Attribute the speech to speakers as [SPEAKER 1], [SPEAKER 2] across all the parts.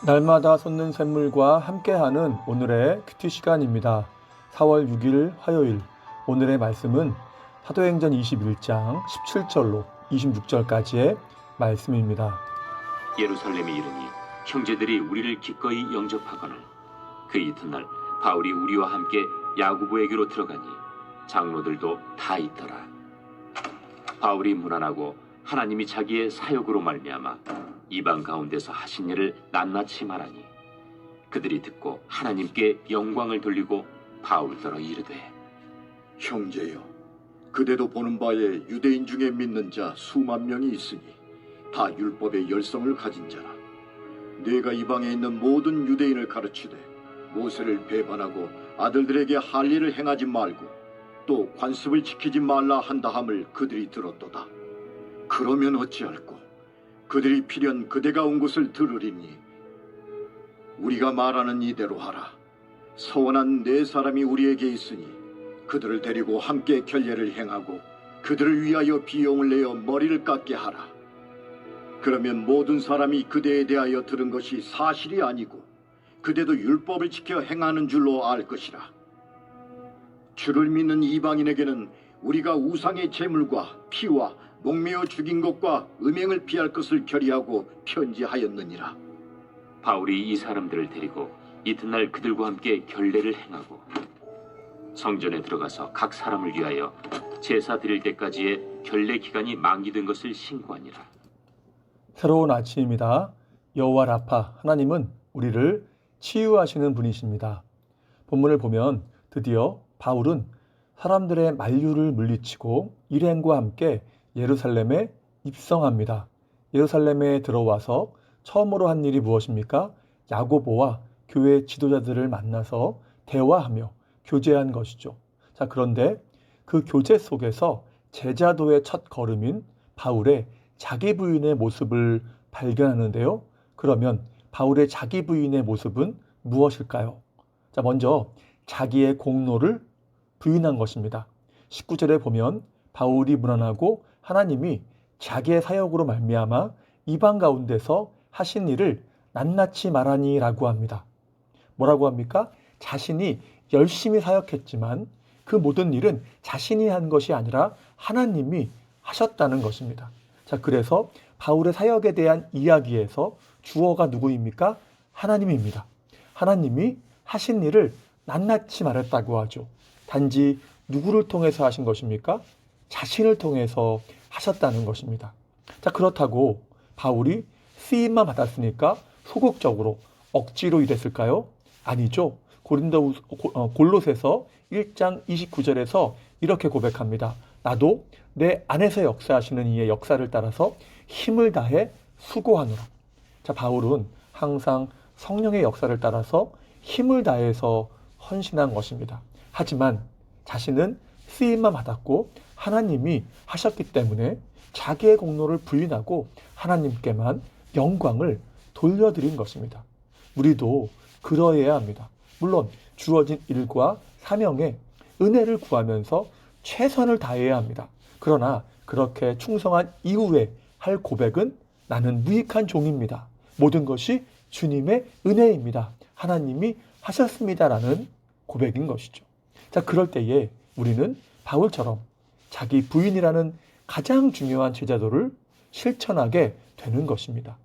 [SPEAKER 1] 날마다 솟는 샘물과 함께하는 오늘의 큐티 시간입니다. 4월 6일 화요일, 오늘의 말씀은 사도행전 21장 17절로 26절까지의 말씀입니다.
[SPEAKER 2] 예루살렘에 이르니 형제들이 우리를 기꺼이 영접하거늘 그 이튿날 바울이 우리와 함께 야고보에게로 들어가니 장로들도 다 있더라. 바울이 문안하고 하나님이 자기의 사역으로 말미암아 이방 가운데서 하신 일을 낱낱이 말하니 그들이 듣고 하나님께 영광을 돌리고 바울더러 이르되,
[SPEAKER 3] 형제여, 그대도 보는 바에 유대인 중에 믿는 자 수만 명이 있으니 다 율법의 열성을 가진 자라. 네가 이방에 있는 모든 유대인을 가르치되 모세를 배반하고 아들들에게 할 일을 행하지 말고 또 관습을 지키지 말라 한다함을 그들이 들었도다. 그러면 어찌할꼬? 그들이 필연 그대가 온 곳을 들으리니 우리가 말하는 이대로 하라. 서원한 네 사람이 우리에게 있으니 그들을 데리고 함께 결례를 행하고 그들을 위하여 비용을 내어 머리를 깎게 하라. 그러면 모든 사람이 그대에 대하여 들은 것이 사실이 아니고 그대도 율법을 지켜 행하는 줄로 알 것이라. 주를 믿는 이방인에게는 우리가 우상의 제물과 피와 목매어 죽인 것과 음행을 피할 것을 결의하고 편지하였느니라.
[SPEAKER 2] 바울이 이 사람들을 데리고 이튿날 그들과 함께 결례를 행하고 성전에 들어가서 각 사람을 위하여 제사 드릴 때까지의 결례 기간이 만기된 것을 신고하니라.
[SPEAKER 1] 새로운 아침입니다. 여호와 라파, 하나님은 우리를 치유하시는 분이십니다. 본문을 보면 드디어 바울은 사람들의 만류를 물리치고 일행과 함께 예루살렘에 입성합니다. 예루살렘에 들어와서 처음으로 한 일이 무엇입니까? 야고보와 교회 지도자들을 만나서 대화하며 교제한 것이죠. 자, 그런데 그 교제 속에서 제자도의 첫 걸음인 바울의 자기 부인의 모습을 발견하는데요. 그러면 바울의 자기 부인의 모습은 무엇일까요? 자, 먼저 자기의 공로를 부인한 것입니다. 19절에 보면 바울이 문안하고 하나님이 자기의 사역으로 말미암아 이방 가운데서 하신 일을 낱낱이 말하니라고 합니다. 뭐라고 합니까? 자신이 열심히 사역했지만 그 모든 일은 자신이 한 것이 아니라 하나님이 하셨다는 것입니다. 자, 그래서 바울의 사역에 대한 이야기에서 주어가 누구입니까? 하나님입니다. 하나님이 하신 일을 낱낱이 말했다고 하죠. 단지 누구를 통해서 하신 것입니까? 자신을 통해서 하셨다는 것입니다. 자, 그렇다고 바울이 쓰임만 받았으니까 소극적으로 억지로 일했을까요? 아니죠. 골로새서 1장 29절에서 이렇게 고백합니다. 나도 내 안에서 역사하시는 이의 역사를 따라서 힘을 다해 수고하노라. 자, 바울은 항상 성령의 역사를 따라서 힘을 다해서 헌신한 것입니다. 하지만 자신은 쓰임만 받았고 하나님이 하셨기 때문에 자기의 공로를 부인하고 하나님께만 영광을 돌려드린 것입니다. 우리도 그러해야 합니다. 물론 주어진 일과 사명에 은혜를 구하면서 최선을 다해야 합니다. 그러나 그렇게 충성한 이후에 할 고백은 나는 무익한 종입니다. 모든 것이 주님의 은혜입니다. 하나님이 하셨습니다라는 고백인 것이죠. 자, 그럴 때에 우리는 바울처럼 자기 부인이라는 가장 중요한 제자도를 실천하게 되는 것입니다.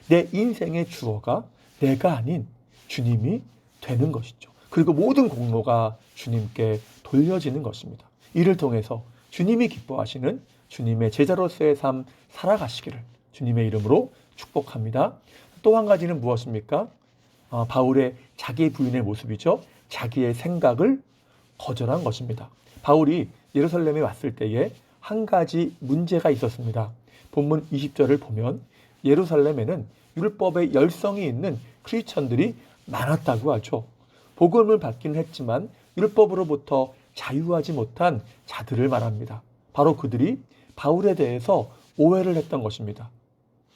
[SPEAKER 1] 내 인생의 주어가 내가 아닌 주님이 되는 것이죠. 그리고 모든 공로가 주님께 돌려지는 것입니다. 이를 통해서 주님이 기뻐하시는 주님의 제자로서의 삶 살아가시기를 주님의 이름으로 축복합니다. 또 한 가지는 무엇입니까? 바울의 자기 부인의 모습이죠. 자기의 생각을 거절한 것입니다. 바울이 예루살렘에 왔을 때에 한 가지 문제가 있었습니다. 본문 20절을 보면 예루살렘에는 율법의 열성이 있는 크리스천들이 많았다고 하죠. 복음을 받기는 했지만 율법으로부터 자유하지 못한 자들을 말합니다. 바로 그들이 바울에 대해서 오해를 했던 것입니다.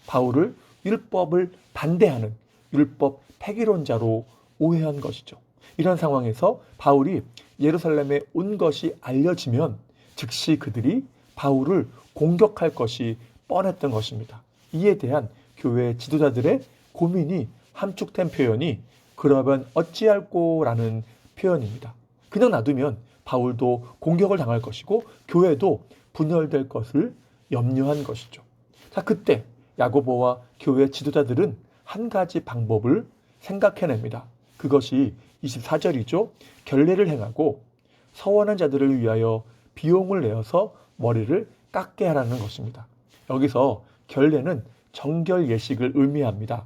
[SPEAKER 1] 바울을 율법을 반대하는 율법 폐기론자로 오해한 것이죠. 이런 상황에서 바울이 예루살렘에 온 것이 알려지면 즉시 그들이 바울을 공격할 것이 뻔했던 것입니다. 이에 대한 교회 지도자들의 고민이 함축된 표현이 그러면 어찌할꼬라는 표현입니다. 그냥 놔두면 바울도 공격을 당할 것이고 교회도 분열될 것을 염려한 것이죠. 자, 그때 야고보와 교회 지도자들은 한 가지 방법을 생각해냅니다. 그것이 24절이죠. 결례를 행하고 서원한 자들을 위하여 비용을 내어서 머리를 깎게 하라는 것입니다. 여기서 결례는 정결 예식을 의미합니다.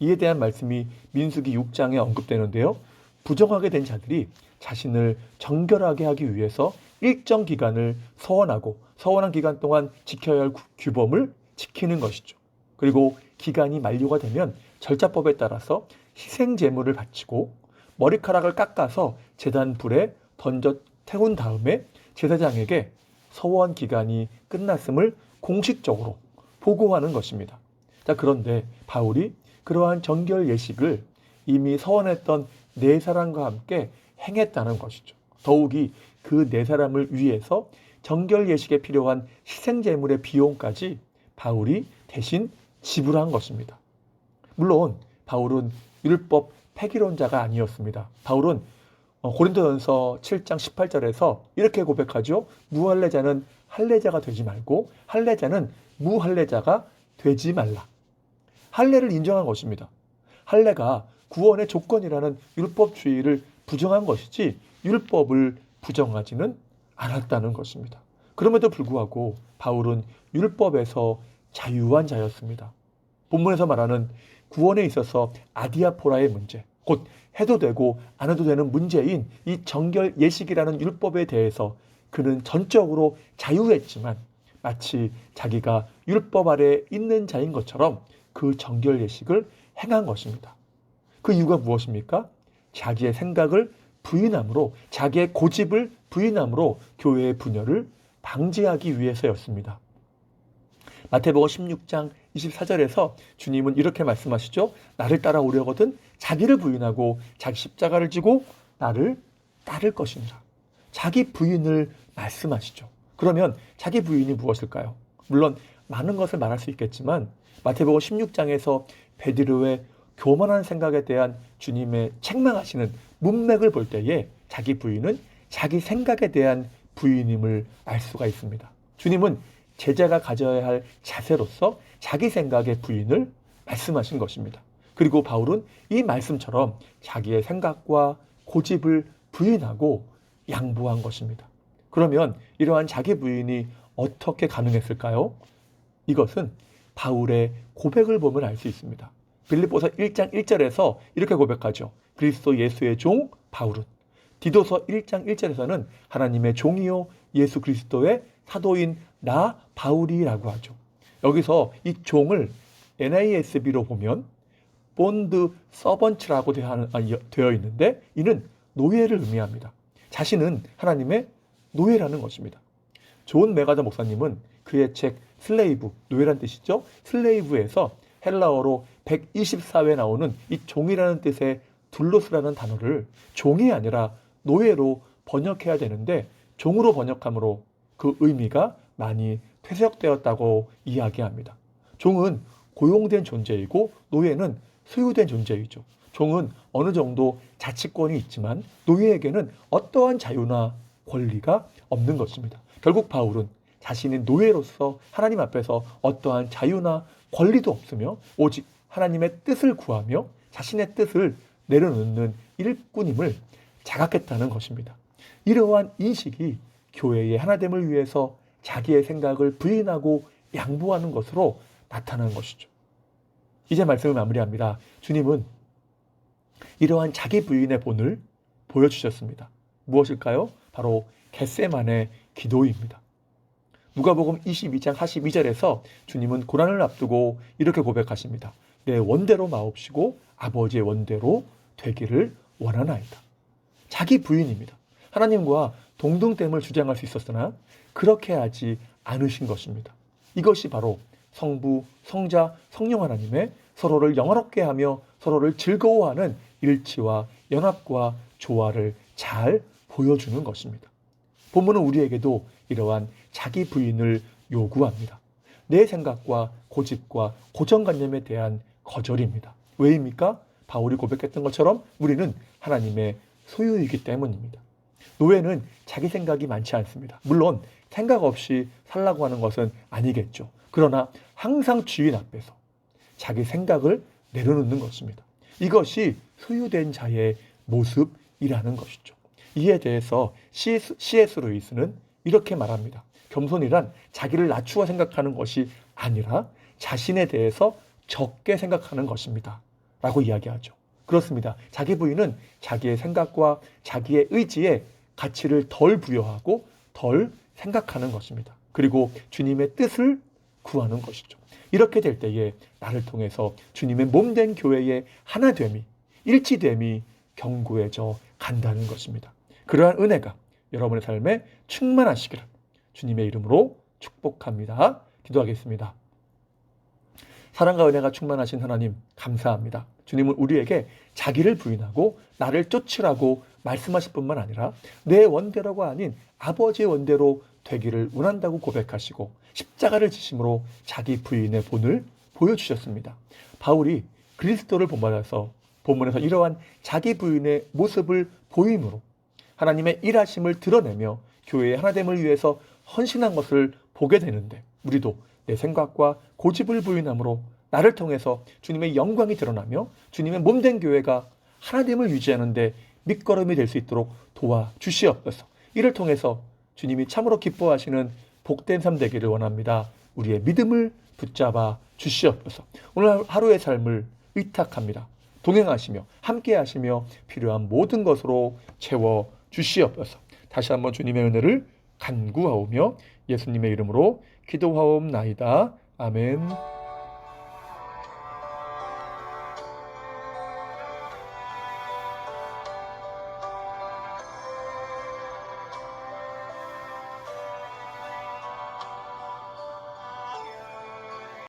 [SPEAKER 1] 이에 대한 말씀이 민수기 6장에 언급되는데요. 부정하게 된 자들이 자신을 정결하게 하기 위해서 일정 기간을 서원하고 서원한 기간 동안 지켜야 할 규범을 지키는 것이죠. 그리고 기간이 만료가 되면 절차법에 따라서 희생 제물을 바치고 머리카락을 깎아서 제단 불에 던져 태운 다음에 제사장에게 서원 기간이 끝났음을 공식적으로 보고하는 것입니다. 자, 그런데 바울이 그러한 정결 예식을 이미 서원했던 네 사람과 함께 행했다는 것이죠. 더욱이 그 네 사람을 위해서 정결 예식에 필요한 희생 제물의 비용까지 바울이 대신 지불한 것입니다. 물론 바울은 율법 폐기론자가 아니었습니다. 바울은 고린도전서 7장 18절에서 이렇게 고백하죠. 무할례자는 할례자가 되지 말고 할례자는 무할례자가 되지 말라. 할례를 인정한 것입니다. 할례가 구원의 조건이라는 율법주의를 부정한 것이지 율법을 부정하지는 않았다는 것입니다. 그럼에도 불구하고 바울은 율법에서 자유한 자였습니다. 본문에서 말하는 구원에 있어서 아디아포라의 문제, 곧 해도 되고 안 해도 되는 문제인 이 정결 예식이라는 율법에 대해서 그는 전적으로 자유했지만 마치 자기가 율법 아래 있는 자인 것처럼 그 정결 예식을 행한 것입니다. 그 이유가 무엇입니까? 자기의 생각을 부인함으로, 자기의 고집을 부인함으로 교회의 분열을 방지하기 위해서였습니다. 마태복음 16장 24절에서 주님은 이렇게 말씀하시죠. 나를 따라오려거든 자기를 부인하고 자기 십자가를 지고 나를 따를 것이니라. 자기 부인을 말씀하시죠. 그러면 자기 부인이 무엇일까요? 물론 많은 것을 말할 수 있겠지만 마태복음 16장에서 베드로의 교만한 생각에 대한 주님의 책망하시는 문맥을 볼 때에 자기 부인은 자기 생각에 대한 부인임을 알 수가 있습니다. 주님은 제자가 가져야 할 자세로서 자기 생각의 부인을 말씀하신 것입니다. 그리고 바울은 이 말씀처럼 자기의 생각과 고집을 부인하고 양보한 것입니다. 그러면 이러한 자기 부인이 어떻게 가능했을까요? 이것은 바울의 고백을 보면 알 수 있습니다. 빌립보서 1장 1절에서 이렇게 고백하죠. 그리스도 예수의 종 바울은. 디도서 1장 1절에서는 하나님의 종이요 예수 그리스도의 사도인 나 바울이라고 하죠. 여기서 이 종을 NASB로 보면 본드 서번츠라고 되어 있는데 이는 노예를 의미합니다. 자신은 하나님의 노예라는 것입니다. 존 메가더 목사님은 그의 책 슬레이브, 노예란 뜻이죠. 슬레이브에서 헬라어로 124회 나오는 이 종이라는 뜻의 둘로스라는 단어를 종이 아니라 노예로 번역해야 되는데 종으로 번역함으로 그 의미가 많이 퇴색되었다고 이야기합니다. 종은 고용된 존재이고 노예는 소유된 존재이죠. 종은 어느 정도 자치권이 있지만 노예에게는 어떠한 자유나 권리가 없는 것입니다. 결국 바울은 자신이 노예로서 하나님 앞에서 어떠한 자유나 권리도 없으며 오직 하나님의 뜻을 구하며 자신의 뜻을 내려놓는 일꾼임을 자각했다는 것입니다. 이러한 인식이 교회의 하나됨을 위해서 자기의 생각을 부인하고 양보하는 것으로 나타난 것이죠. 이제 말씀을 마무리합니다. 주님은 이러한 자기 부인의 본을 보여주셨습니다. 무엇일까요? 바로 겟세마네 기도입니다. 누가복음 22장 42절에서 주님은 고난을 앞두고 이렇게 고백하십니다. 내 원대로 마옵시고 아버지의 원대로 되기를 원하나이다. 자기 부인입니다. 하나님과 동등됨을 주장할 수 있었으나 그렇게 하지 않으신 것입니다. 이것이 바로 성부, 성자, 성령 하나님의 서로를 영화롭게 하며 서로를 즐거워하는 일치와 연합과 조화를 잘 보여주는 것입니다. 본문은 우리에게도 이러한 자기 부인을 요구합니다. 내 생각과 고집과 고정관념에 대한 거절입니다. 왜입니까? 바울이 고백했던 것처럼 우리는 하나님의 소유이기 때문입니다. 노예는 자기 생각이 많지 않습니다. 물론 생각 없이 살라고 하는 것은 아니겠죠. 그러나 항상 주인 앞에서 자기 생각을 내려놓는 것입니다. 이것이 소유된 자의 모습이라는 것이죠. 이에 대해서 C.S. 루이스는 이렇게 말합니다. 겸손이란 자기를 낮추어 생각하는 것이 아니라 자신에 대해서 적게 생각하는 것입니다. 라고 이야기하죠. 그렇습니다. 자기 부인은 자기의 생각과 자기의 의지에 가치를 덜 부여하고 덜 생각하는 것입니다. 그리고 주님의 뜻을 구하는 것이죠. 이렇게 될 때에 나를 통해서 주님의 몸된 교회의 하나됨이, 일치됨이 견고해져 간다는 것입니다. 그러한 은혜가 여러분의 삶에 충만하시기를 주님의 이름으로 축복합니다. 기도하겠습니다. 사랑과 은혜가 충만하신 하나님 감사합니다. 주님은 우리에게 자기를 부인하고 나를 쫓으라고 말씀하실 뿐만 아니라 내 원대로가 아닌 아버지의 원대로 되기를 원한다고 고백하시고 십자가를 지심으로 자기 부인의 본을 보여주셨습니다. 바울이 그리스도를 본받아서 본문에서 이러한 자기 부인의 모습을 보임으로 하나님의 일하심을 드러내며 교회의 하나됨을 위해서 헌신한 것을 보게 되는데 우리도 내 생각과 고집을 부인함으로 나를 통해서 주님의 영광이 드러나며 주님의 몸된 교회가 하나됨을 유지하는 데 밑거름이 될 수 있도록 도와주시옵소서. 이를 통해서 주님이 참으로 기뻐하시는 복된 삶 되기를 원합니다. 우리의 믿음을 붙잡아 주시옵소서. 오늘 하루의 삶을 의탁합니다. 동행하시며 함께하시며 필요한 모든 것으로 채워 주시옵소서. 다시 한번 주님의 은혜를 간구하오며 예수님의 이름으로 기도하옵나이다. 아멘.